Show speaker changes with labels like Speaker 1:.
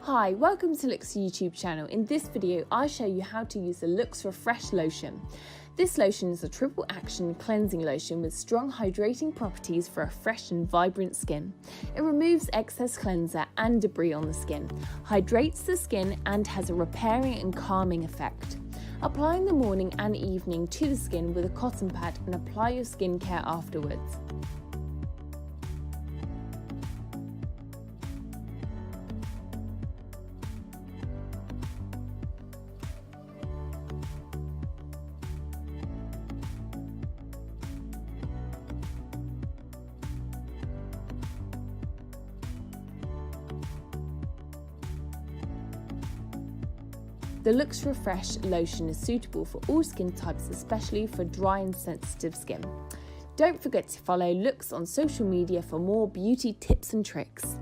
Speaker 1: Hi, welcome to LOOkX YouTube channel. In this video, I show you how to use the LOOkX Refresh lotion. This lotion is a triple action cleansing lotion with strong hydrating properties for a fresh and vibrant skin. It removes excess cleanser and debris on the skin, hydrates the skin and has a repairing and calming effect. Apply in the morning and evening to the skin with a cotton pad and apply your skincare afterwards. The LOOkX Refresh lotion is suitable for all skin types, especially for dry and sensitive skin. Don't forget to follow LOOkX on social media for more beauty tips and tricks.